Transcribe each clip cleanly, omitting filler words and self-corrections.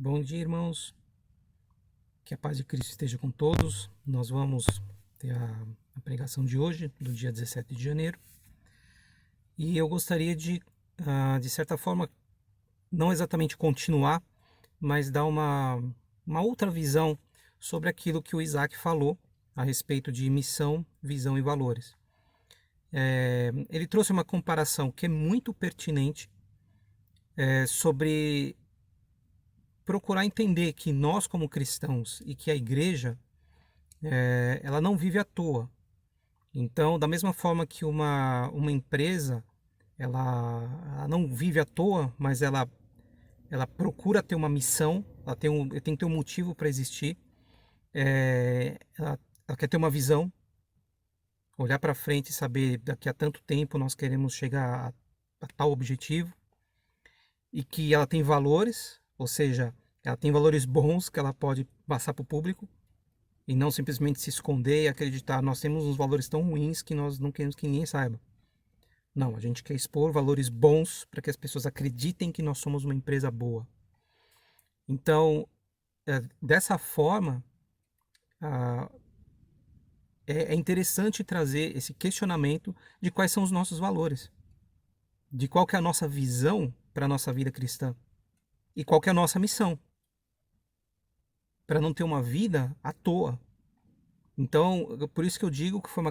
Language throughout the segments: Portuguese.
Bom dia, irmãos. Que a paz de Cristo esteja com todos. Nós vamos ter a pregação de hoje, do dia 17 de janeiro. E eu gostaria de certa forma, não exatamente continuar, mas dar uma outra visão sobre aquilo que o Isaac falou a respeito de missão, visão e valores. Ele trouxe uma comparação que é muito pertinente sobre procurar entender que nós, como cristãos, e que a igreja, ela não vive à toa. Então, da mesma forma que uma empresa, ela não vive à toa, mas ela procura ter uma missão, tem que ter um motivo para existir, ela quer ter uma visão, olhar para frente e saber daqui a tanto tempo nós queremos chegar a tal objetivo, e que ela tem valores, ou seja, ela tem valores bons que ela pode passar para o público, e não simplesmente se esconder e acreditar, nós temos uns valores tão ruins que nós não queremos que ninguém saiba. Não, a gente quer expor valores bons para que as pessoas acreditem que nós somos uma empresa boa. Então, dessa forma, é interessante trazer esse questionamento de quais são os nossos valores, de qual que é a nossa visão para a nossa vida cristã e qual que é a nossa missão, para não ter uma vida à toa. Então, por isso que eu digo que foi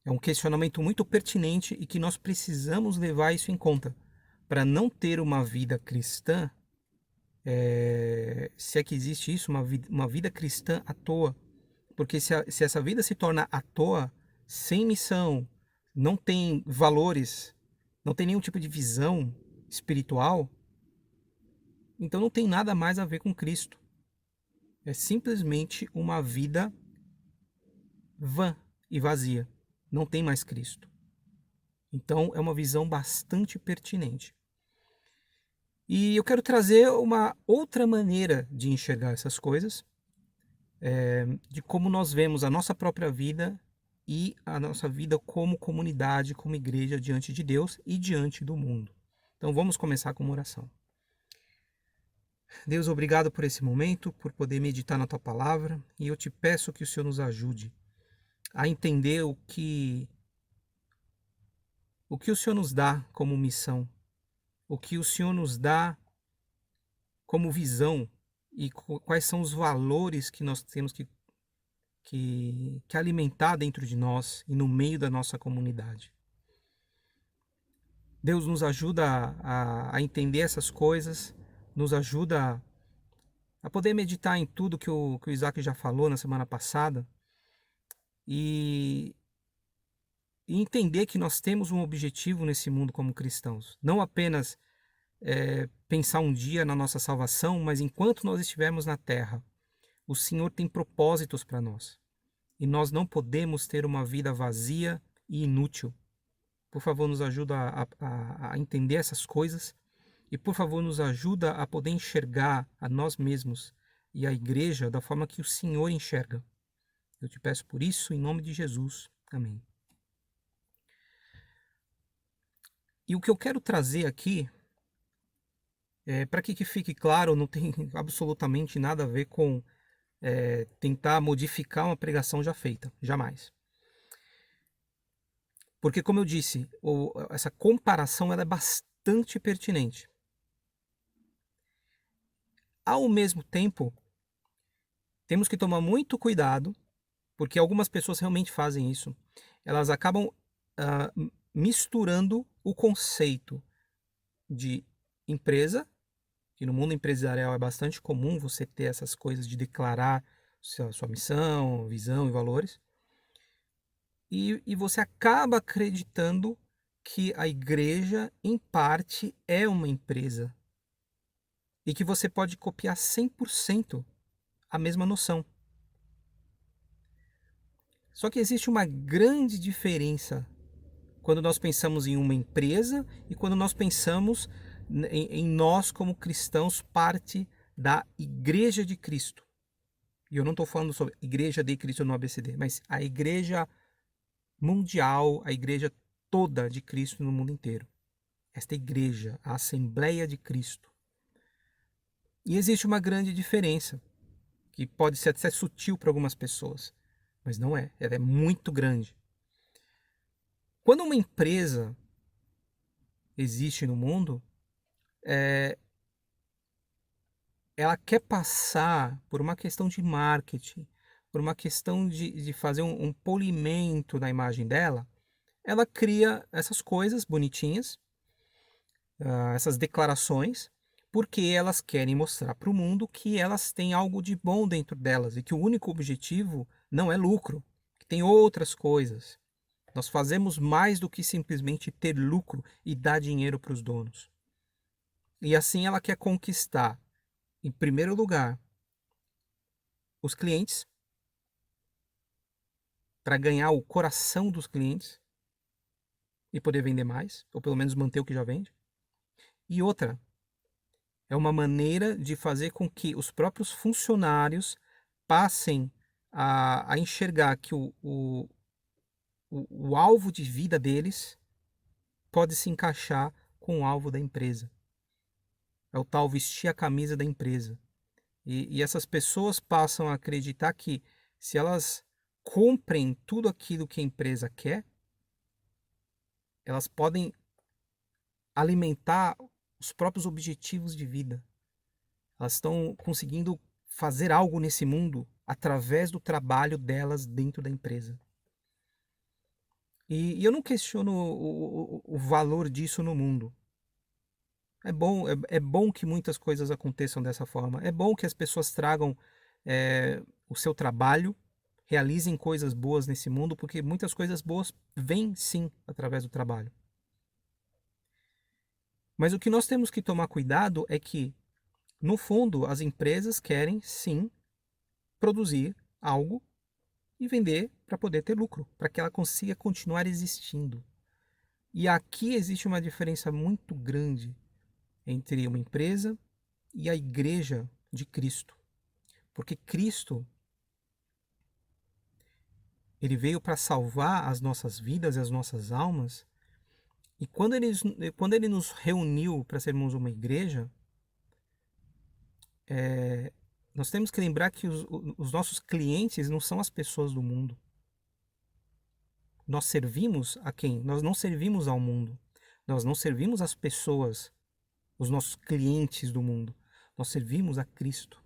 é um questionamento muito pertinente e que nós precisamos levar isso em conta. Para não ter uma vida cristã, se é que existe isso, uma vida cristã à toa. Porque se essa vida se torna à toa, sem missão, não tem valores, não tem nenhum tipo de visão espiritual, então não tem nada mais a ver com Cristo. É simplesmente uma vida vã e vazia. Não tem mais Cristo. Então é uma visão bastante pertinente. E eu quero trazer uma outra maneira de enxergar essas coisas, de como nós vemos a nossa própria vida e a nossa vida como comunidade, como igreja diante de Deus e diante do mundo. Então vamos começar com uma oração. Deus, obrigado por esse momento, por poder meditar na tua palavra, e eu te peço que o Senhor nos ajude a entender o que o Senhor nos dá como missão, o que o Senhor nos dá como visão e quais são os valores que nós temos que alimentar dentro de nós e no meio da nossa comunidade. Deus nos ajuda a entender essas coisas, nos ajuda a poder meditar em tudo que o Isaac já falou na semana passada e entender que nós temos um objetivo nesse mundo como cristãos. Não apenas pensar um dia na nossa salvação, mas enquanto nós estivermos na terra, o Senhor tem propósitos para nós. E nós não podemos ter uma vida vazia e inútil. Por favor, nos ajuda a entender essas coisas e, por favor, nos ajuda a poder enxergar a nós mesmos e a igreja da forma que o Senhor enxerga. Eu te peço por isso, em nome de Jesus. Amém. E o que eu quero trazer aqui, para que fique claro, não tem absolutamente nada a ver com tentar modificar uma pregação já feita, jamais. Porque, como eu disse, essa comparação ela é bastante pertinente. Ao mesmo tempo, temos que tomar muito cuidado, porque algumas pessoas realmente fazem isso. Elas acabam misturando o conceito de empresa, que no mundo empresarial é bastante comum você ter essas coisas de declarar sua missão, visão e valores, e você acaba acreditando que a igreja, em parte, é uma empresa e que você pode copiar 100% a mesma noção. Só que existe uma grande diferença quando nós pensamos em uma empresa e quando nós pensamos em nós como cristãos, parte da Igreja de Cristo. E eu não estou falando sobre Igreja de Cristo no ABCD, mas a igreja mundial, a igreja toda de Cristo no mundo inteiro. Esta igreja, a Assembleia de Cristo. E existe uma grande diferença, que pode ser até sutil para algumas pessoas, mas não é, ela é muito grande. Quando uma empresa existe no mundo, ela quer passar por uma questão de marketing, por uma questão de fazer um polimento da imagem dela, ela cria essas coisas bonitinhas, essas declarações, porque elas querem mostrar para o mundo que elas têm algo de bom dentro delas e que o único objetivo não é lucro, que tem outras coisas. Nós fazemos mais do que simplesmente ter lucro e dar dinheiro para os donos. E assim ela quer conquistar, em primeiro lugar, os clientes, para ganhar o coração dos clientes e poder vender mais, ou pelo menos manter o que já vende. E outra, é uma maneira de fazer com que os próprios funcionários passem a enxergar que o alvo de vida deles pode se encaixar com o alvo da empresa. É o tal vestir a camisa da empresa. E essas pessoas passam a acreditar que se elas cumprem tudo aquilo que a empresa quer, elas podem alimentar os próprios objetivos de vida. Elas estão conseguindo fazer algo nesse mundo através do trabalho delas dentro da empresa. E eu não questiono o valor disso no mundo. É bom que muitas coisas aconteçam dessa forma. É bom que as pessoas tragam o seu trabalho, realizem coisas boas nesse mundo, porque muitas coisas boas vêm sim através do trabalho. Mas o que nós temos que tomar cuidado é que, no fundo, as empresas querem sim produzir algo e vender para poder ter lucro, para que ela consiga continuar existindo. E aqui existe uma diferença muito grande entre uma empresa e a igreja de Cristo. Porque Cristo, ele veio para salvar as nossas vidas e as nossas almas. E quando ele nos reuniu para sermos uma igreja, nós temos que lembrar que os nossos clientes não são as pessoas do mundo. Nós servimos a quem? Nós não servimos ao mundo. Nós não servimos as pessoas, os nossos clientes do mundo. Nós servimos a Cristo.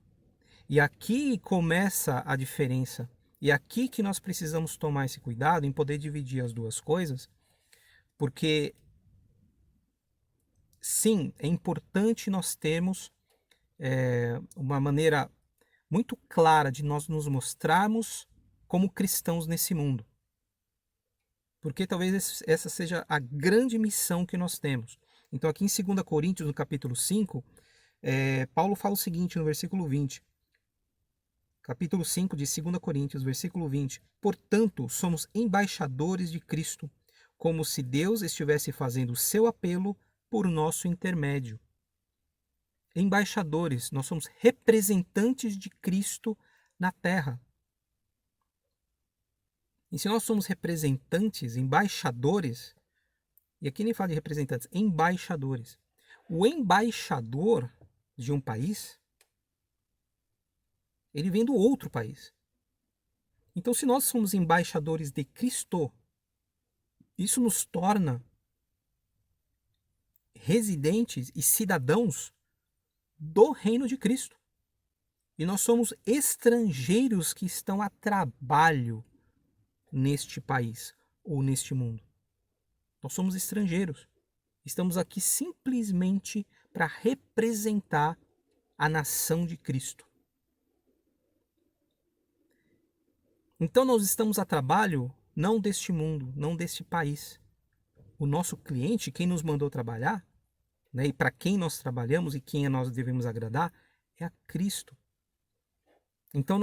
E aqui começa a diferença. E aqui que nós precisamos tomar esse cuidado em poder dividir as duas coisas, porque sim, é importante nós termos uma maneira muito clara de nós nos mostrarmos como cristãos nesse mundo. Porque talvez essa seja a grande missão que nós temos. Então aqui em 2 Coríntios, no capítulo 5, Paulo fala o seguinte no versículo 20. Capítulo 5 de 2 Coríntios, versículo 20. Portanto, somos embaixadores de Cristo, como se Deus estivesse fazendo o seu apelo por nosso intermédio. Embaixadores, nós somos representantes de Cristo na terra. E se nós somos representantes, embaixadores, e aqui nem fala de representantes, embaixadores. O embaixador de um país, ele vem do outro país. Então, se nós somos embaixadores de Cristo, isso nos torna residentes e cidadãos do reino de Cristo. E nós somos estrangeiros que estão a trabalho neste país ou neste mundo. Nós somos estrangeiros. Estamos aqui simplesmente para representar a nação de Cristo. Então nós estamos a trabalho não deste mundo, não deste país. O nosso cliente, quem nos mandou trabalhar, né, e para quem nós trabalhamos e quem nós devemos agradar, é a Cristo. Então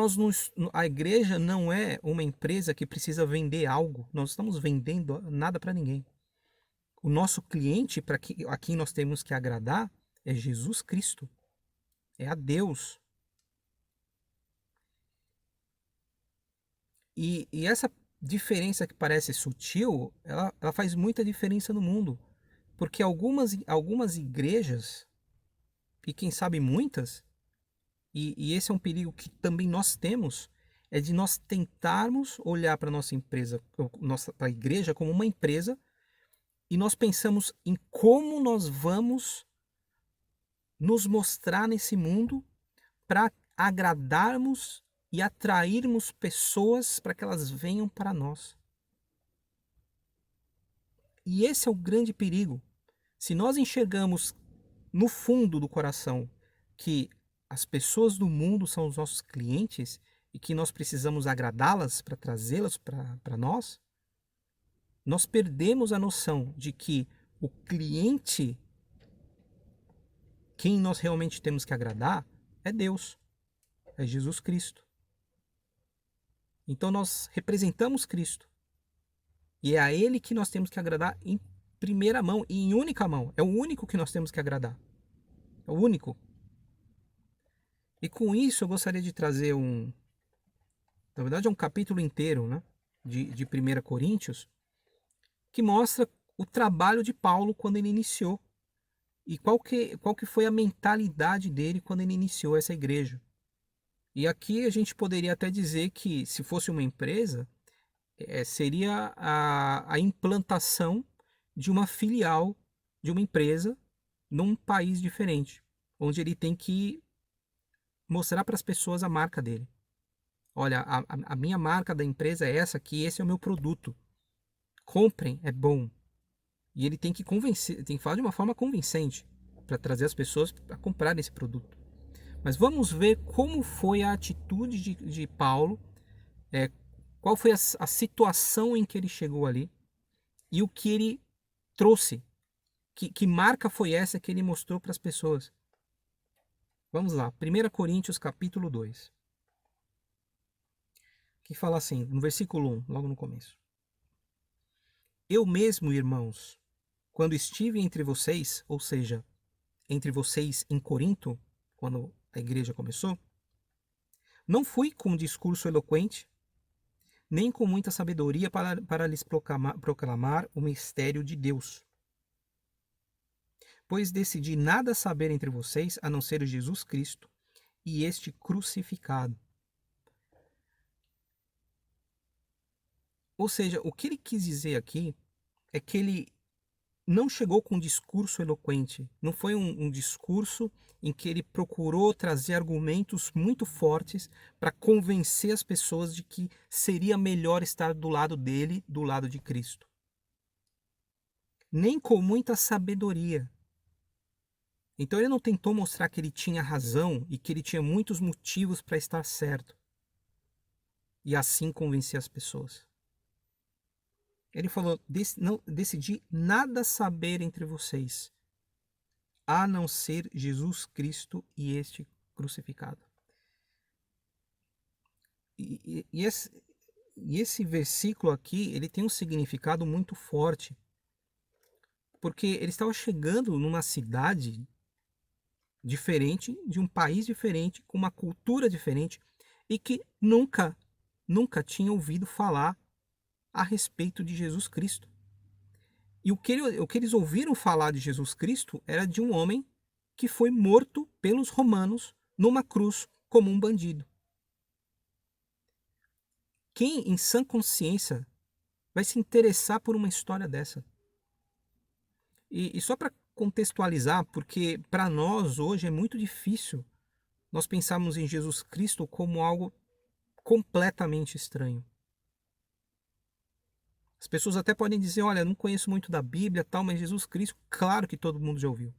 a igreja não é uma empresa que precisa vender algo. Nós estamos vendendo nada para ninguém. O nosso cliente, a quem nós temos que agradar, é Jesus Cristo. É a Deus. E essa diferença que parece sutil, ela faz muita diferença no mundo. Porque algumas igrejas, e quem sabe muitas, e esse é um perigo que também nós temos, é de nós tentarmos olhar para a nossa empresa, para a igreja como uma empresa, e nós pensamos em como nós vamos nos mostrar nesse mundo para agradarmos e atrairmos pessoas para que elas venham para nós. E esse é o grande perigo. Se nós enxergamos no fundo do coração que as pessoas do mundo são os nossos clientes e que nós precisamos agradá-las para trazê-las para nós, nós perdemos a noção de que o cliente, quem nós realmente temos que agradar, é Deus, é Jesus Cristo. Então nós representamos Cristo. E é a Ele que nós temos que agradar em primeira mão e em única mão. É o único que nós temos que agradar. É o único. E com isso eu gostaria de trazer na verdade é um capítulo inteiro, né, de 1 Coríntios, que mostra o trabalho de Paulo quando ele iniciou. E qual que foi a mentalidade dele quando ele iniciou essa igreja. E aqui a gente poderia até dizer que, se fosse uma empresa, seria a implantação de uma filial de uma empresa num país diferente, onde ele tem que mostrar para as pessoas a marca dele. Olha, a minha marca da empresa é essa aqui, esse é o meu produto. Comprem, é bom. E ele tem que convencer, tem que falar de uma forma convincente para trazer as pessoas a comprarem esse produto. Mas vamos ver como foi a atitude de Paulo, qual foi a situação em que ele chegou ali e o que ele trouxe. Que marca foi essa que ele mostrou para as pessoas? Vamos lá, 1 Coríntios capítulo 2. Que fala assim, no versículo 1, logo no começo. Eu mesmo, irmãos, quando estive entre vocês, ou seja, entre vocês em Corinto, quando a igreja começou, não fui com um discurso eloquente, nem com muita sabedoria para lhes proclamar o mistério de Deus. Pois decidi nada saber entre vocês, a não ser Jesus Cristo e este crucificado. Ou seja, o que ele quis dizer aqui é que ele não chegou com um discurso eloquente, não foi um discurso em que ele procurou trazer argumentos muito fortes para convencer as pessoas de que seria melhor estar do lado dele, do lado de Cristo. Nem com muita sabedoria. Então ele não tentou mostrar que ele tinha razão e que ele tinha muitos motivos para estar certo. E assim convencer as pessoas. Ele falou, não decidi nada saber entre vocês, a não ser Jesus Cristo e este crucificado. E esse versículo aqui, ele tem um significado muito forte, porque ele estava chegando numa cidade diferente, de um país diferente, com uma cultura diferente, e que nunca tinha ouvido falar a respeito de Jesus Cristo. E o que eles ouviram falar de Jesus Cristo era de um homem que foi morto pelos romanos numa cruz como um bandido. Quem em sã consciência vai se interessar por uma história dessa? E só para contextualizar, porque para nós hoje é muito difícil nós pensarmos em Jesus Cristo como algo completamente estranho. As pessoas até podem dizer, olha, não conheço muito da Bíblia, tal, mas Jesus Cristo, claro que todo mundo já ouviu.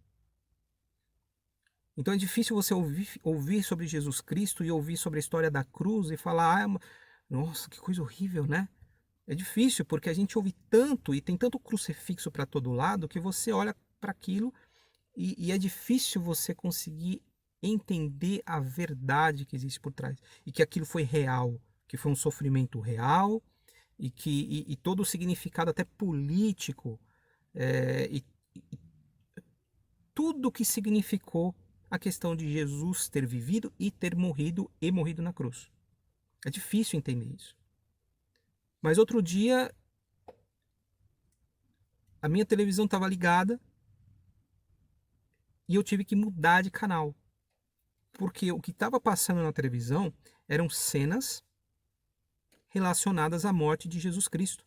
Então é difícil você ouvir sobre Jesus Cristo e ouvir sobre a história da cruz e falar, nossa, que coisa horrível, né? É difícil porque a gente ouve tanto e tem tanto crucifixo para todo lado que você olha para aquilo e é difícil você conseguir entender a verdade que existe por trás e que aquilo foi real, que foi um sofrimento real e todo o significado até político e tudo que significou a questão de Jesus ter vivido e ter morrido na cruz. É difícil entender isso. Mas outro dia a minha televisão estava ligada e eu tive que mudar de canal. porque o que estava passando na televisão eram cenas relacionadas à morte de Jesus Cristo.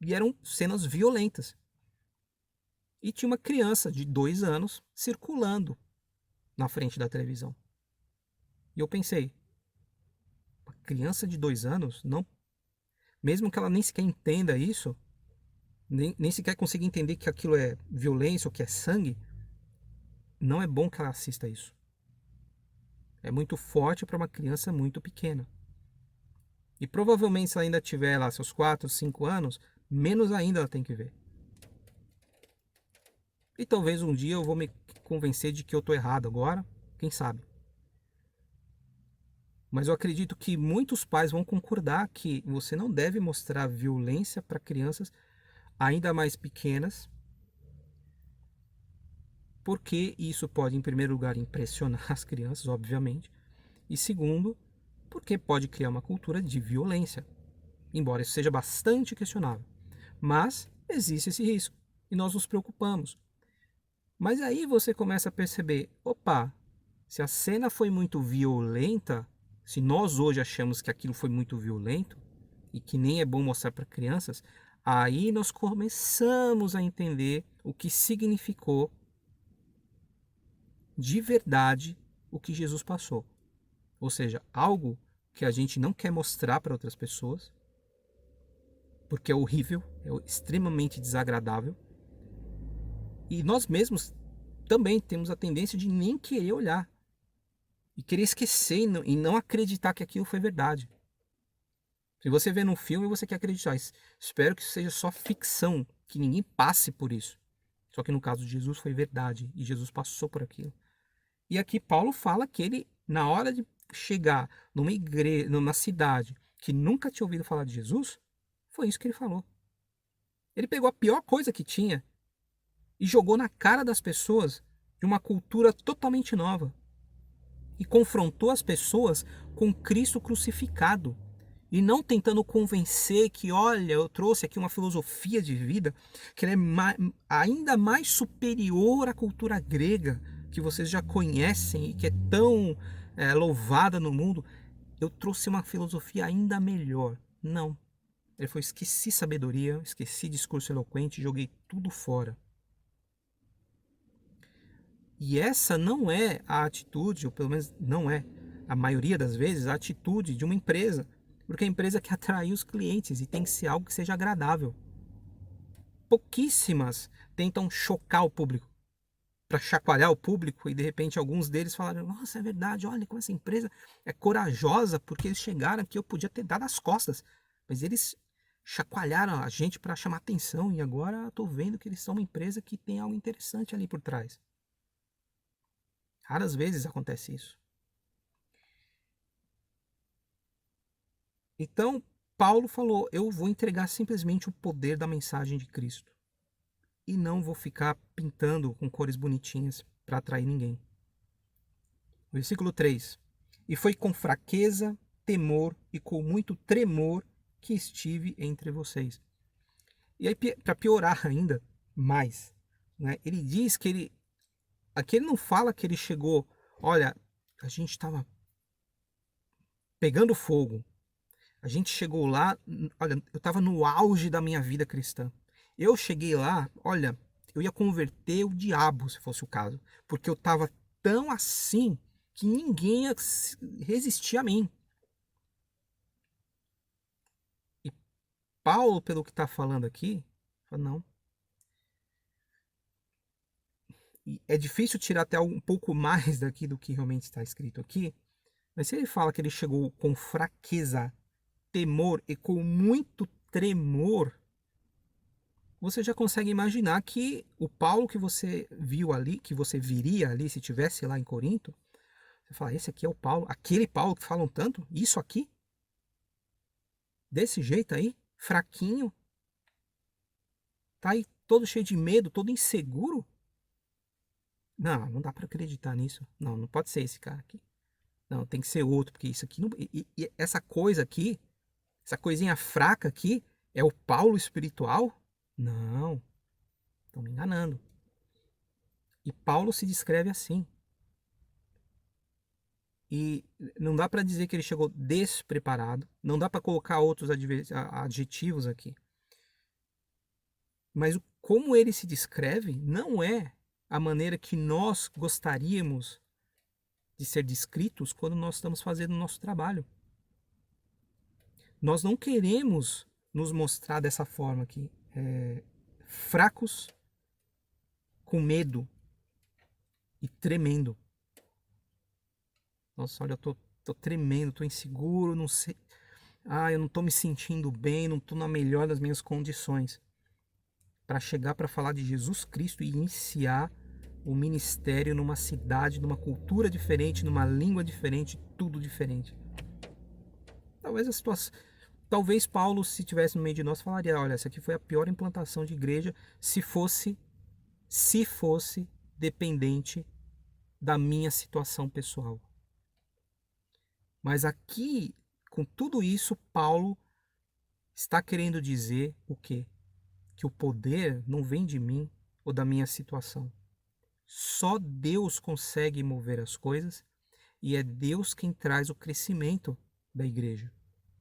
E eram cenas violentas. E tinha uma criança de 2 anos circulando na frente da televisão. E eu pensei, uma criança de 2 anos, não, mesmo que ela nem sequer entenda isso, nem sequer consiga entender que aquilo é violência ou que é sangue, não é bom que ela assista isso. É muito forte para uma criança muito pequena. E provavelmente se ela ainda tiver lá seus 4, 5 anos, menos ainda ela tem que ver. E talvez um dia eu vou me convencer de que eu estou errado agora, quem sabe. Mas eu acredito que muitos pais vão concordar que você não deve mostrar violência para crianças ainda mais pequenas, porque isso pode, em primeiro lugar, impressionar as crianças, obviamente, e segundo, porque pode criar uma cultura de violência, embora isso seja bastante questionável. Mas existe esse risco e nós nos preocupamos. Mas aí você começa a perceber, opa, se a cena foi muito violenta, se nós hoje achamos que aquilo foi muito violento e que nem é bom mostrar para crianças, aí nós começamos a entender o que significou de verdade o que Jesus passou. Ou seja, algo que a gente não quer mostrar para outras pessoas, porque é horrível, é extremamente desagradável. E nós mesmos também temos a tendência de nem querer olhar e querer esquecer e não acreditar que aquilo foi verdade. Se você vê num filme, você quer acreditar. Espero que isso seja só ficção, que ninguém passe por isso. Só que no caso de Jesus foi verdade e Jesus passou por aquilo. E aqui Paulo fala que ele, na hora de chegar numa igreja, numa cidade que nunca tinha ouvido falar de Jesus, foi isso que ele falou. Ele pegou a pior coisa que tinha e jogou na cara das pessoas de uma cultura totalmente nova. E confrontou as pessoas com Cristo crucificado. E não tentando convencer que, olha, eu trouxe aqui uma filosofia de vida que ela é ainda mais superior à cultura grega, que vocês já conhecem e que é tão louvada no mundo. Eu trouxe uma filosofia ainda melhor. Não. Ele foi, esqueci sabedoria, esqueci discurso eloquente, joguei tudo fora. E essa não é a atitude, ou pelo menos não é, a maioria das vezes, a atitude de uma empresa. Porque a empresa quer atrair os clientes e tem que ser algo que seja agradável. Pouquíssimas tentam chocar o público, para chacoalhar o público, e de repente alguns deles falaram, nossa, é verdade, olha como essa empresa é corajosa, porque eles chegaram aqui, eu podia ter dado as costas. Mas eles chacoalharam a gente para chamar atenção, e agora estou vendo que eles são uma empresa que tem algo interessante ali por trás. Raras vezes acontece isso. Então, Paulo falou: eu vou entregar simplesmente o poder da mensagem de Cristo. E não vou ficar pintando com cores bonitinhas para atrair ninguém. Versículo 3. E foi com fraqueza, temor e com muito tremor que estive entre vocês. E aí, para piorar ainda mais, né, ele diz que ele. Aqui ele não fala que ele chegou, olha, a gente estava pegando fogo. A gente chegou lá, olha, eu estava no auge da minha vida cristã. Eu cheguei lá, olha, eu ia converter o diabo, se fosse o caso. Porque eu estava tão assim que ninguém ia resistir a mim. E Paulo, pelo que está falando aqui, fala, não. E é difícil tirar até um pouco mais daqui do que realmente está escrito aqui. Mas se ele fala que ele chegou com fraqueza, temor e com muito tremor, você já consegue imaginar que o Paulo que você viu ali, que você viria ali se tivesse lá em Corinto, você fala, esse aqui é o Paulo, aquele Paulo que falam tanto, isso aqui, desse jeito aí, fraquinho, tá aí todo cheio de medo, todo inseguro. Não, não dá para acreditar nisso. Não, não pode ser esse cara aqui. Não, tem que ser outro, porque isso aqui não, e essa coisa aqui, essa coisinha fraca aqui, é o Paulo espiritual? Não, estão me enganando. E Paulo se descreve assim. E não dá para dizer que ele chegou despreparado, não dá para colocar outros adjetivos aqui. Mas como ele se descreve não é a maneira que nós gostaríamos de ser descritos quando nós estamos fazendo o nosso trabalho. Nós não queremos nos mostrar dessa forma aqui, fracos, com medo e tremendo. Nossa, olha, eu tô tremendo, tô inseguro, não sei. Eu não tô me sentindo bem, não tô na melhor das minhas condições. Para chegar para falar de Jesus Cristo e iniciar o ministério numa cidade, numa cultura diferente, numa língua diferente, tudo diferente. Talvez Paulo, se tivesse no meio de nós, falaria: olha, essa aqui foi a pior implantação de igreja se fosse dependente da minha situação pessoal. Mas aqui, com tudo isso, Paulo está querendo dizer o quê? Que o poder não vem de mim ou da minha situação. Só Deus consegue mover as coisas e é Deus quem traz o crescimento da igreja.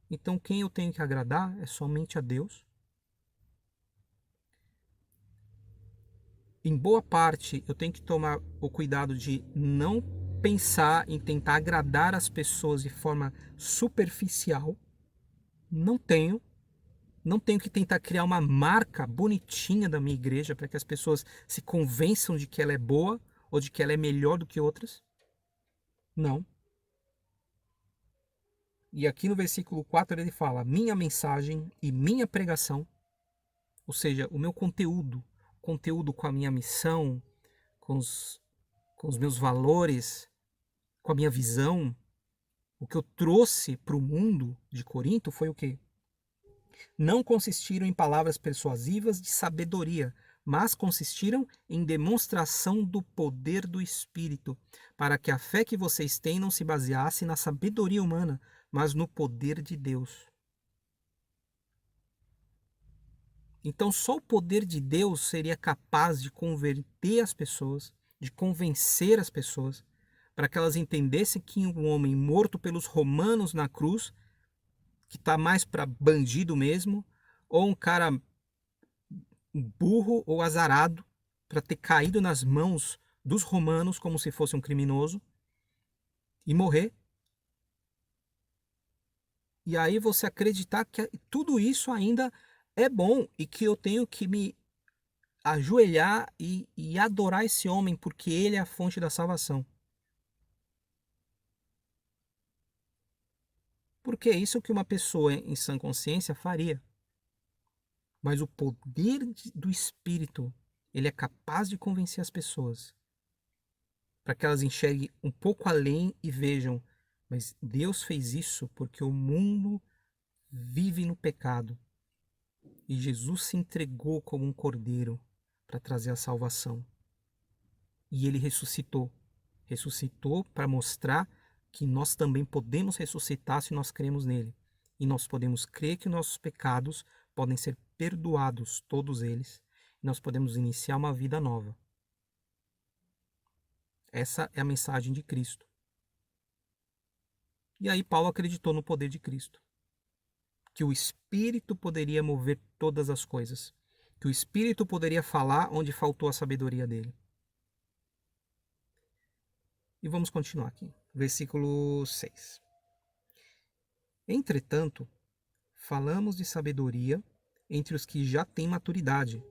Então quem eu tenho que agradar é somente a Deus. Em boa parte eu tenho que tomar o cuidado de não pensar em tentar agradar as pessoas de forma superficial. Não tenho que tentar criar uma marca bonitinha da minha igreja para que as pessoas se convençam de que ela é boa ou de que ela é melhor do que outras. Não. E aqui no versículo 4 ele fala: minha mensagem e minha pregação, ou seja, o meu conteúdo com a minha missão, com os meus valores, com a minha visão, o que eu trouxe para o mundo de Corinto foi o quê? Não consistiram em palavras persuasivas de sabedoria, mas consistiram em demonstração do poder do Espírito, para que a fé que vocês têm não se baseasse na sabedoria humana, mas no poder de Deus. Então, só o poder de Deus seria capaz de converter as pessoas, de convencer as pessoas, para que elas entendessem que um homem morto pelos romanos na cruz, que está mais para bandido mesmo, ou um cara burro ou azarado para ter caído nas mãos dos romanos como se fosse um criminoso e morrer. E aí você acreditar que tudo isso ainda é bom e que eu tenho que me ajoelhar e adorar esse homem porque ele é a fonte da salvação. Porque é isso que uma pessoa em sã consciência faria. Mas o poder do Espírito, ele é capaz de convencer as pessoas para que elas enxerguem um pouco além e vejam: mas Deus fez isso porque o mundo vive no pecado. E Jesus se entregou como um cordeiro para trazer a salvação. E ele ressuscitou. Ressuscitou para mostrar que nós também podemos ressuscitar se nós cremos nele. E nós podemos crer que nossos pecados podem ser perdoados, todos eles. E nós podemos iniciar uma vida nova. Essa é a mensagem de Cristo. E aí Paulo acreditou no poder de Cristo. Que o Espírito poderia mover todas as coisas. Que o Espírito poderia falar onde faltou a sabedoria dele. E vamos continuar aqui. Versículo 6. Entretanto, falamos de sabedoria entre os que já têm maturidade,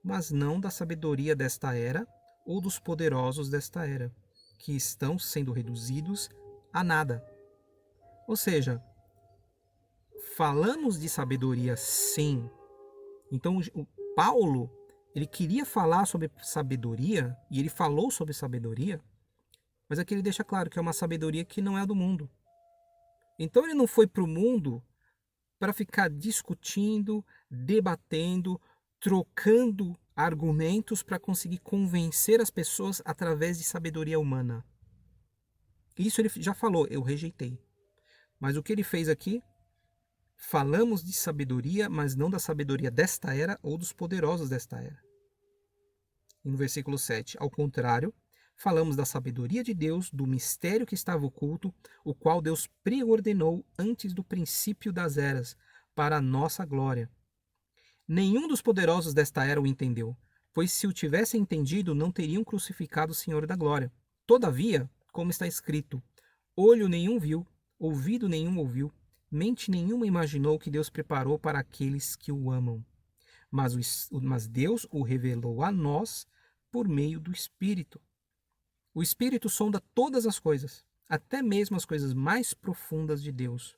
mas não da sabedoria desta era ou dos poderosos desta era, que estão sendo reduzidos a nada. Ou seja, falamos de sabedoria sim. Então, o Paulo, ele queria falar sobre sabedoria, e ele falou sobre sabedoria, mas aqui ele deixa claro que é uma sabedoria que não é a do mundo. Então ele não foi para o mundo para ficar discutindo, debatendo, trocando argumentos para conseguir convencer as pessoas através de sabedoria humana. Isso ele já falou, eu rejeitei. Mas o que ele fez aqui? Falamos de sabedoria, mas não da sabedoria desta era ou dos poderosos desta era. E no versículo 7, ao contrário, falamos da sabedoria de Deus, do mistério que estava oculto, o qual Deus preordenou antes do princípio das eras, para a nossa glória. Nenhum dos poderosos desta era o entendeu, pois se o tivessem entendido, não teriam crucificado o Senhor da glória. Todavia, como está escrito, olho nenhum viu, ouvido nenhum ouviu, mente nenhuma imaginou que Deus preparou para aqueles que o amam. Mas Deus o revelou a nós por meio do Espírito. O Espírito sonda todas as coisas, até mesmo as coisas mais profundas de Deus.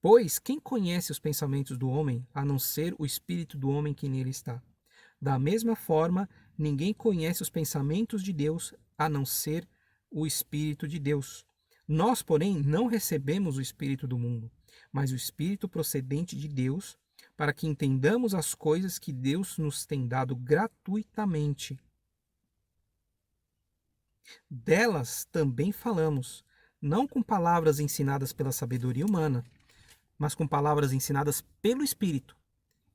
Pois quem conhece os pensamentos do homem, a não ser o espírito do homem que nele está? Da mesma forma, ninguém conhece os pensamentos de Deus, a não ser o Espírito de Deus. Nós, porém, não recebemos o Espírito do mundo, mas o Espírito procedente de Deus, para que entendamos as coisas que Deus nos tem dado gratuitamente. Delas também falamos, não com palavras ensinadas pela sabedoria humana, mas com palavras ensinadas pelo Espírito,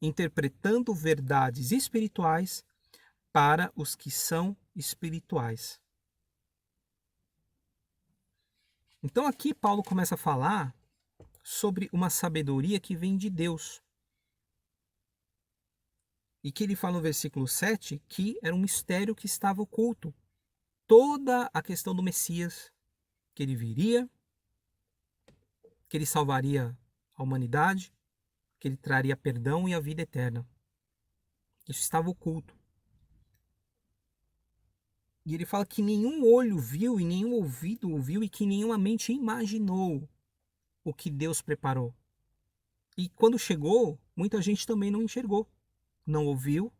interpretando verdades espirituais para os que são espirituais. Então aqui Paulo começa a falar sobre uma sabedoria que vem de Deus. E que ele fala no versículo 7 que era um mistério que estava oculto. Toda a questão do Messias, que ele viria, que ele salvaria a humanidade, que ele traria perdão e a vida eterna. Isso estava oculto. E ele fala que nenhum olho viu e nenhum ouvido ouviu e que nenhuma mente imaginou o que Deus preparou. E quando chegou, muita gente também não enxergou, não ouviu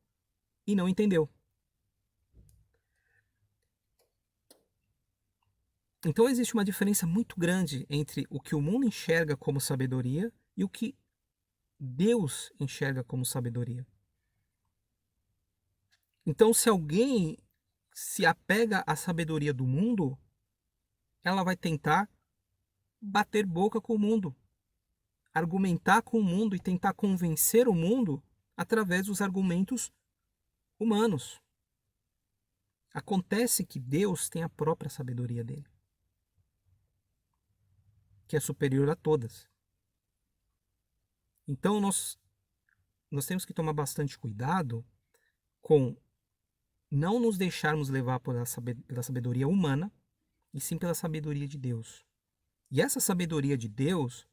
e não entendeu. Então existe uma diferença muito grande entre o que o mundo enxerga como sabedoria e o que Deus enxerga como sabedoria. Então, se alguém se apega à sabedoria do mundo, ela vai tentar bater boca com o mundo, argumentar com o mundo e tentar convencer o mundo através dos argumentos humanos. Acontece que Deus tem a própria sabedoria dele, que é superior a todas. Então nós temos que tomar bastante cuidado com não nos deixarmos levar pela sabedoria humana, e sim pela sabedoria de Deus. E essa sabedoria de Deus,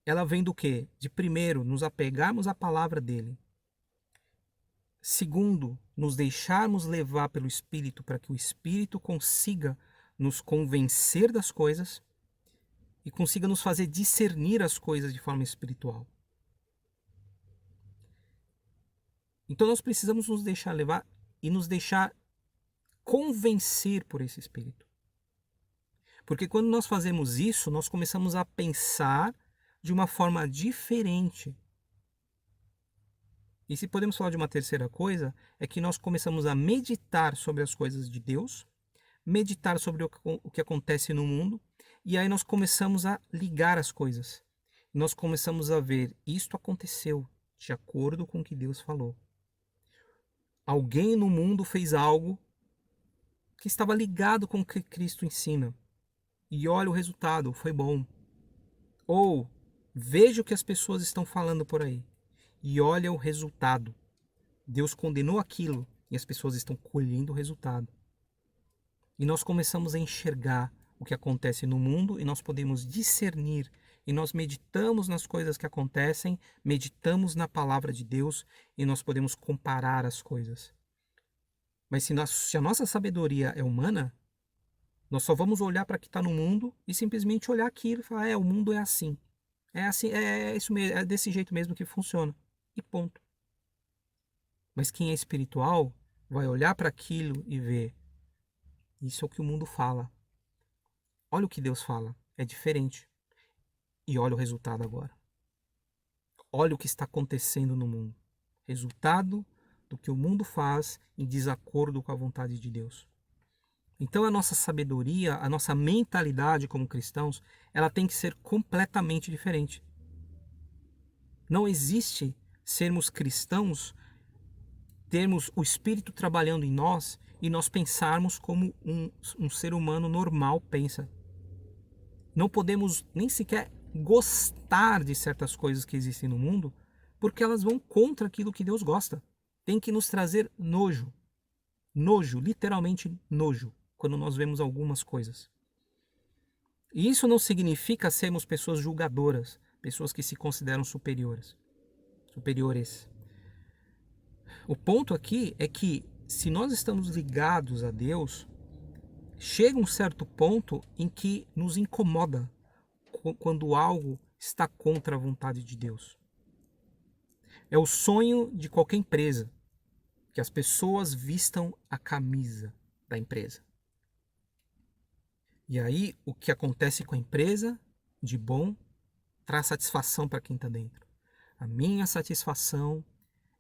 ela vem do quê? De primeiro, nos apegarmos à palavra dele. Segundo, nos deixarmos levar pelo Espírito, para que o Espírito consiga nos convencer das coisas e consiga nos fazer discernir as coisas de forma espiritual. Então nós precisamos nos deixar levar e nos deixar convencer por esse Espírito. Porque quando nós fazemos isso, nós começamos a pensar de uma forma diferente. E se podemos falar de uma terceira coisa, é que nós começamos a meditar sobre as coisas de Deus, meditar sobre o que acontece no mundo, e aí nós começamos a ligar as coisas. Nós começamos a ver, isto aconteceu de acordo com o que Deus falou. Alguém no mundo fez algo que estava ligado com o que Cristo ensina. E olha o resultado, foi bom. Ou veja o que as pessoas estão falando por aí. E olha o resultado. Deus condenou aquilo e as pessoas estão colhendo o resultado. E nós começamos a enxergar o que acontece no mundo e nós podemos discernir. E nós meditamos nas coisas que acontecem, meditamos na palavra de Deus e nós podemos comparar as coisas. Mas se a nossa sabedoria é humana, nós só vamos olhar para o que está no mundo e simplesmente olhar aquilo e falar, o mundo é assim. É assim, é isso mesmo, é desse jeito mesmo que funciona. E ponto. Mas quem é espiritual vai olhar para aquilo e ver, isso é o que o mundo fala. Olha o que Deus fala, é diferente. E olha o resultado agora. Olha o que está acontecendo no mundo. Resultado do que o mundo faz em desacordo com a vontade de Deus. Então a nossa sabedoria, a nossa mentalidade como cristãos, ela tem que ser completamente diferente. Não existe sermos cristãos termos o Espírito trabalhando em nós e nós pensarmos como um ser humano normal pensa. Não podemos nem sequer gostar de certas coisas que existem no mundo, porque elas vão contra aquilo que Deus gosta. Tem que nos trazer nojo. Nojo, literalmente nojo, quando nós vemos algumas coisas. E isso não significa sermos pessoas julgadoras, pessoas que se consideram superiores. O ponto aqui é que se nós estamos ligados a Deus, chega um certo ponto em que nos incomoda quando algo está contra a vontade de Deus. É o sonho de qualquer empresa que as pessoas vistam a camisa da empresa. E aí, o que acontece com a empresa, de bom, traz satisfação para quem está dentro. A minha satisfação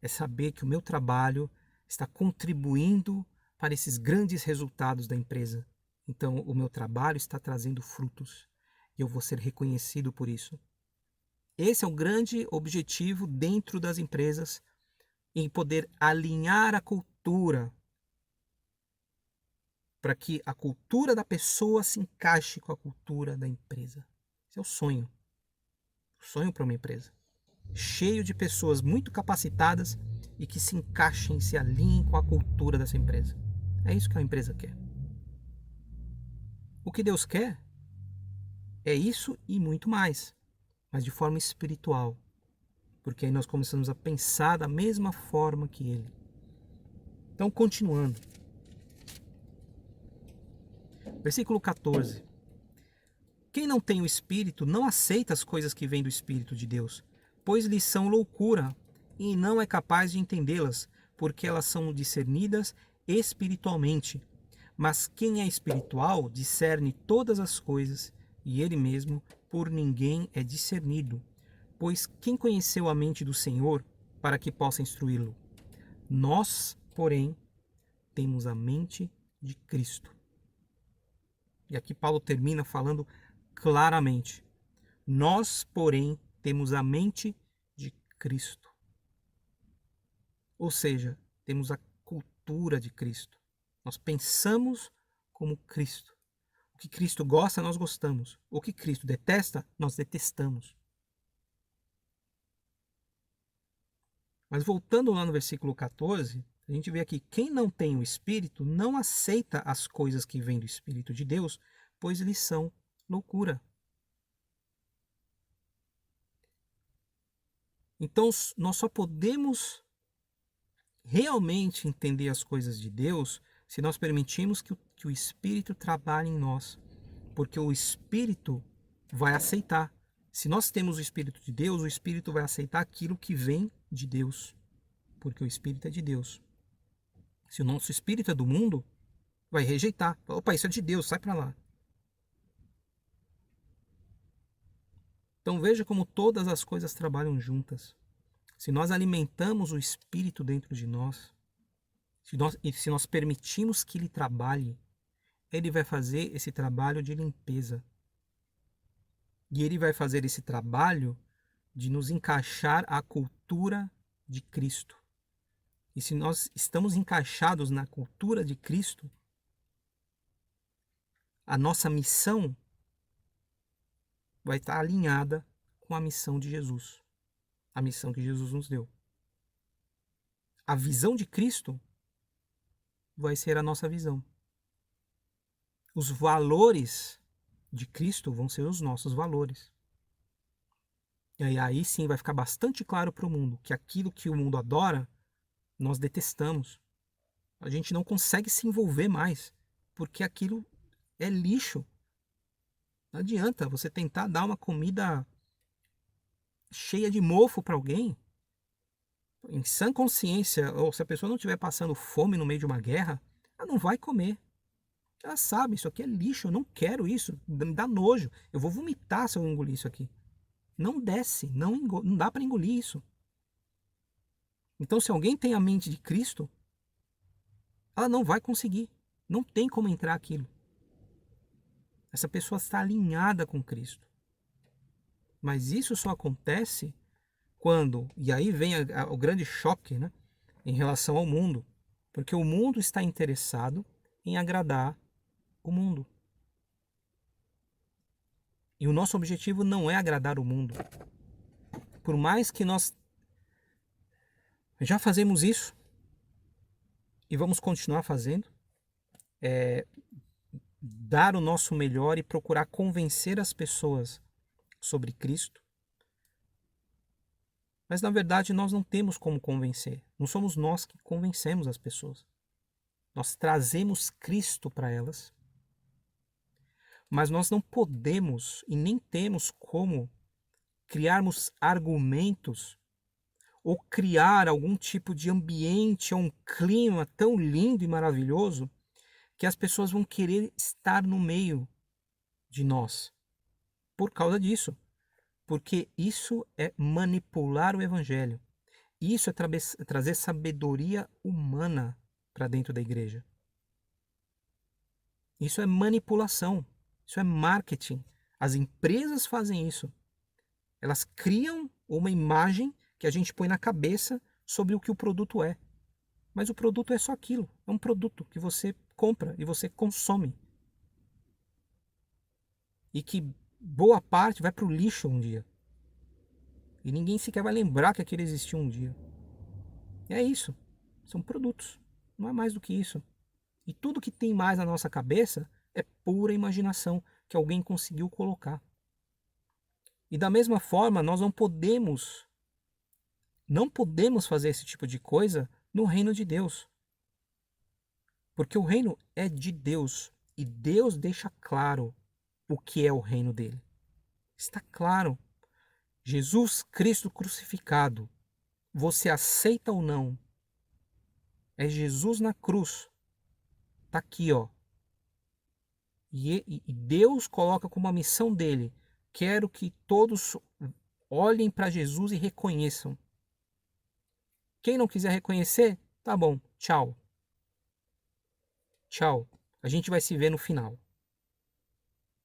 é saber que o meu trabalho está contribuindo para esses grandes resultados da empresa. Então, o meu trabalho está trazendo frutos e eu vou ser reconhecido por isso. Esse é o grande objetivo dentro das empresas, em poder alinhar a cultura para que a cultura da pessoa se encaixe com a cultura da empresa. Esse é o sonho. O sonho para uma empresa. Cheio de pessoas muito capacitadas e que se encaixem, se alinhem com a cultura dessa empresa. É isso que a empresa quer. O que Deus quer é isso e muito mais, mas de forma espiritual. Porque aí nós começamos a pensar da mesma forma que Ele. Então, continuando. Versículo 14. Quem não tem o Espírito não aceita as coisas que vêm do Espírito de Deus, pois lhes são loucura e não é capaz de entendê-las, porque elas são discernidas espiritualmente. Mas quem é espiritual discerne todas as coisas, e ele mesmo por ninguém é discernido. Pois quem conheceu a mente do Senhor para que possa instruí-lo? Nós, porém, temos a mente de Cristo. E aqui Paulo termina falando claramente. Nós, porém, temos a mente de Cristo. Ou seja, temos a cultura de Cristo. Nós pensamos como Cristo. O que Cristo gosta, nós gostamos. O que Cristo detesta, nós detestamos. Mas voltando lá no versículo 14, a gente vê aqui, quem não tem o Espírito não aceita as coisas que vêm do Espírito de Deus, pois lhes são loucura. Então, nós só podemos realmente entender as coisas de Deus se nós permitirmos que o Espírito trabalhe em nós. Porque o Espírito vai aceitar. Se nós temos o Espírito de Deus, o Espírito vai aceitar aquilo que vem de Deus. Porque o Espírito é de Deus. Se o nosso Espírito é do mundo, vai rejeitar. Opa, isso é de Deus, sai para lá. Então veja como todas as coisas trabalham juntas. Se nós alimentamos o Espírito dentro de nós, se nós permitimos que ele trabalhe, ele vai fazer esse trabalho de limpeza. E ele vai fazer esse trabalho de nos encaixar à cultura de Cristo. E se nós estamos encaixados na cultura de Cristo, a nossa missão vai estar alinhada com a missão de Jesus. A missão que Jesus nos deu. A visão de Cristo vai ser a nossa visão. Os valores de Cristo vão ser os nossos valores. E aí sim vai ficar bastante claro para o mundo que aquilo que o mundo adora, nós detestamos. A gente não consegue se envolver mais, porque aquilo é lixo. Não adianta você tentar dar uma comida cheia de mofo para alguém, em sã consciência, ou se a pessoa não estiver passando fome no meio de uma guerra, ela não vai comer. Ela sabe, isso aqui é lixo, eu não quero isso, me dá nojo, eu vou vomitar se eu engolir isso aqui. Não desce, não dá para engolir isso. Então, se alguém tem a mente de Cristo, ela não vai conseguir, não tem como entrar aquilo. Essa pessoa está alinhada com Cristo. Mas isso só acontece quando, e aí vem o grande choque, né? em relação ao mundo, porque o mundo está interessado em agradar o mundo. E o nosso objetivo não é agradar o mundo. Por mais que nós já fazemos isso e vamos continuar fazendo, dar o nosso melhor e procurar convencer as pessoas sobre Cristo. Mas na verdade nós não temos como convencer. Não somos nós que convencemos as pessoas. Nós trazemos Cristo para elas. Mas nós não podemos e nem temos como criarmos argumentos ou criar algum tipo de ambiente ou um clima tão lindo e maravilhoso que as pessoas vão querer estar no meio de nós por causa disso. Porque isso é manipular o evangelho. Isso é trazer sabedoria humana para dentro da igreja. Isso é manipulação. Isso é marketing. As empresas fazem isso. Elas criam uma imagem que a gente põe na cabeça sobre o que o produto é. Mas o produto é só aquilo. É um produto que você compra e você consome. E que boa parte vai para o lixo um dia. E ninguém sequer vai lembrar que aquilo existiu um dia. É isso. São produtos. Não é mais do que isso. E tudo que tem mais na nossa cabeça é pura imaginação que alguém conseguiu colocar. E da mesma forma, nós não podemos fazer esse tipo de coisa no reino de Deus. Porque o reino é de Deus e Deus deixa claro o que é o reino dele. Está claro. Jesus Cristo crucificado. Você aceita ou não? É Jesus na cruz. Está aqui, ó. E Deus coloca como a missão dele: quero que todos olhem para Jesus e reconheçam. Quem não quiser reconhecer, tá bom, tchau. Tchau. A gente vai se ver no final.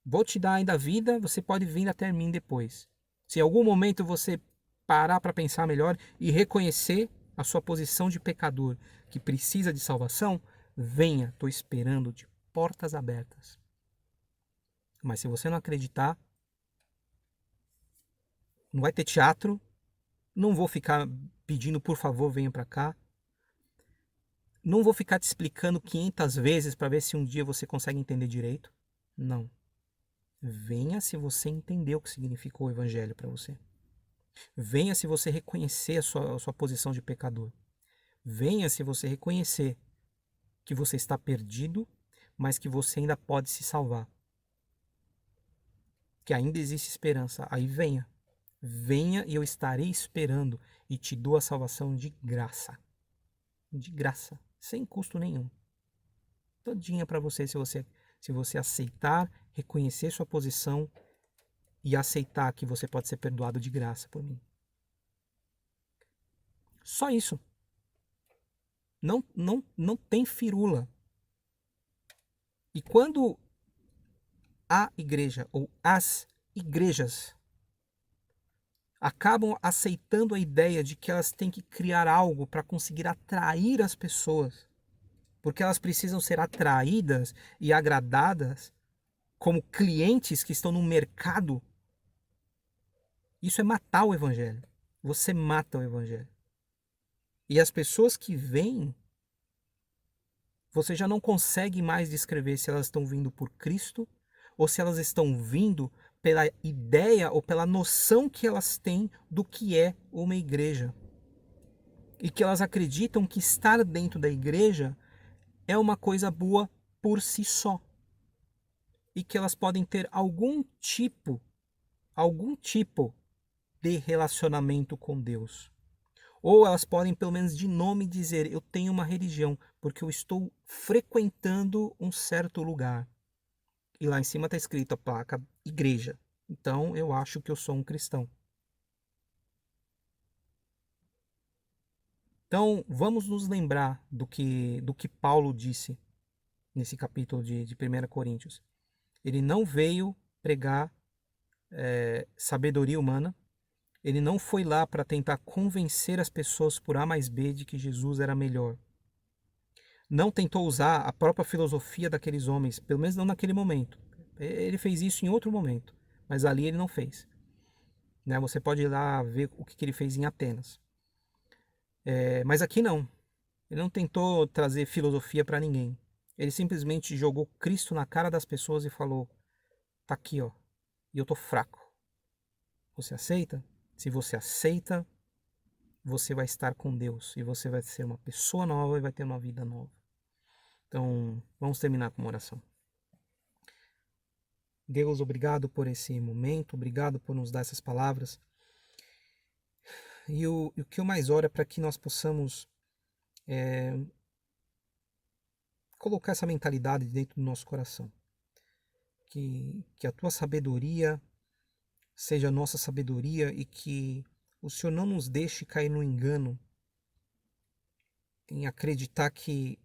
Vou te dar ainda a vida, você pode vir até mim depois. Se em algum momento você parar para pensar melhor e reconhecer a sua posição de pecador que precisa de salvação, venha, estou esperando de portas abertas. Mas se você não acreditar, não vai ter teatro, não vou ficar pedindo por favor venha para cá, não vou ficar te explicando 500 vezes para ver se um dia você consegue entender direito. Não. Venha se você entender o que significou o evangelho para você. Venha se você reconhecer a sua posição de pecador. Venha se você reconhecer que você está perdido, mas que você ainda pode se salvar. Que ainda existe esperança. Aí venha. Venha e eu estarei esperando e te dou a salvação de graça. De graça. Sem custo nenhum. Todinha para você se você aceitar, reconhecer sua posição e aceitar que você pode ser perdoado de graça por mim. Só isso. Não tem firula. E quando a igreja ou as igrejas acabam aceitando a ideia de que elas têm que criar algo para conseguir atrair as pessoas, porque elas precisam ser atraídas e agradadas como clientes que estão no mercado, isso é matar o evangelho. Você mata o evangelho. E as pessoas que vêm, você já não consegue mais descrever se elas estão vindo por Cristo ou se elas estão vindo pela ideia ou pela noção que elas têm do que é uma igreja. E que elas acreditam que estar dentro da igreja é uma coisa boa por si só. E que elas podem ter algum tipo de relacionamento com Deus. Ou elas podem, pelo menos de nome, dizer: eu tenho uma religião, porque eu estou frequentando um certo lugar. E lá em cima está escrito a placa igreja. Então eu acho que eu sou um cristão. Então vamos nos lembrar do que Paulo disse nesse capítulo de 1 Coríntios. Ele não veio pregar sabedoria humana. Ele não foi lá para tentar convencer as pessoas por A mais B de que Jesus era melhor. Não tentou usar a própria filosofia daqueles homens, pelo menos não naquele momento. Ele fez isso em outro momento, mas ali ele não fez. Né? Você pode ir lá ver o que ele fez em Atenas. Mas aqui não. Ele não tentou trazer filosofia para ninguém. Ele simplesmente jogou Cristo na cara das pessoas e falou: tá aqui, ó, e eu tô fraco. Você aceita? Se você aceita, você vai estar com Deus e você vai ser uma pessoa nova e vai ter uma vida nova. Então, vamos terminar com uma oração. Deus, obrigado por esse momento, obrigado por nos dar essas palavras. E o que eu mais oro é para que nós possamos colocar essa mentalidade dentro do nosso coração. Que a tua sabedoria seja a nossa sabedoria e que o Senhor não nos deixe cair no engano em acreditar que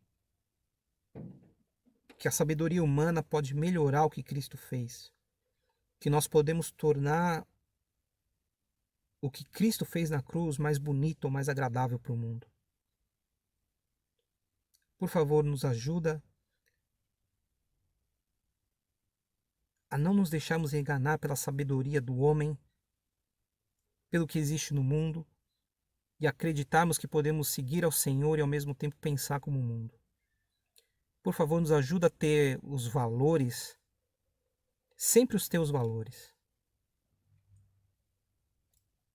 a sabedoria humana pode melhorar o que Cristo fez. Que nós podemos tornar o que Cristo fez na cruz mais bonito ou mais agradável para o mundo. Por favor, nos ajuda a não nos deixarmos enganar pela sabedoria do homem, pelo que existe no mundo, e acreditarmos que podemos seguir ao Senhor e ao mesmo tempo pensar como o mundo. Por favor, nos ajuda a ter os valores, sempre os teus valores.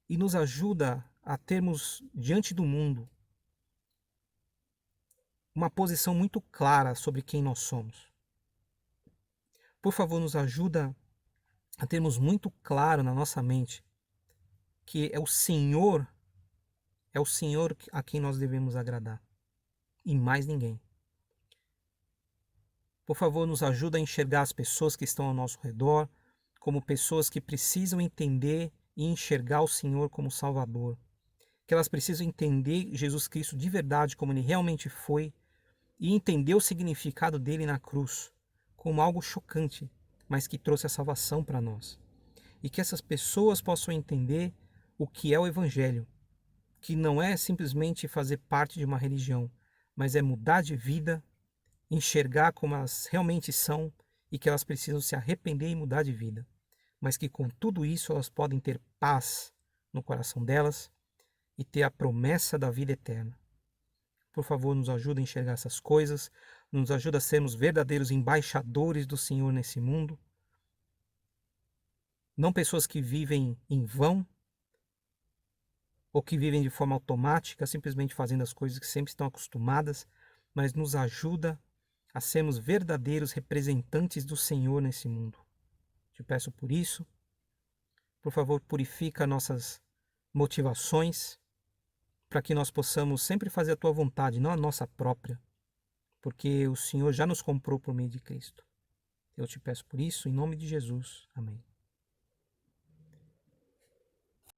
E nos ajuda a termos diante do mundo uma posição muito clara sobre quem nós somos. Por favor, nos ajuda a termos muito claro na nossa mente que é o Senhor a quem nós devemos agradar e mais ninguém. Por favor, nos ajuda a enxergar as pessoas que estão ao nosso redor como pessoas que precisam entender e enxergar o Senhor como Salvador. Que elas precisam entender Jesus Cristo de verdade como Ele realmente foi e entender o significado dele na cruz como algo chocante, mas que trouxe a salvação para nós. E que essas pessoas possam entender o que é o Evangelho, que não é simplesmente fazer parte de uma religião, mas é mudar de vida, enxergar como elas realmente são e que elas precisam se arrepender e mudar de vida. Mas que com tudo isso elas podem ter paz no coração delas e ter a promessa da vida eterna. Por favor, nos ajuda a enxergar essas coisas, nos ajuda a sermos verdadeiros embaixadores do Senhor nesse mundo. Não pessoas que vivem em vão ou que vivem de forma automática, simplesmente fazendo as coisas que sempre estão acostumadas, mas nos ajuda a sermos verdadeiros representantes do Senhor nesse mundo. Te peço por isso. Por favor, purifica nossas motivações, para que nós possamos sempre fazer a tua vontade, não a nossa própria, porque o Senhor já nos comprou por meio de Cristo. Eu te peço por isso, em nome de Jesus. Amém.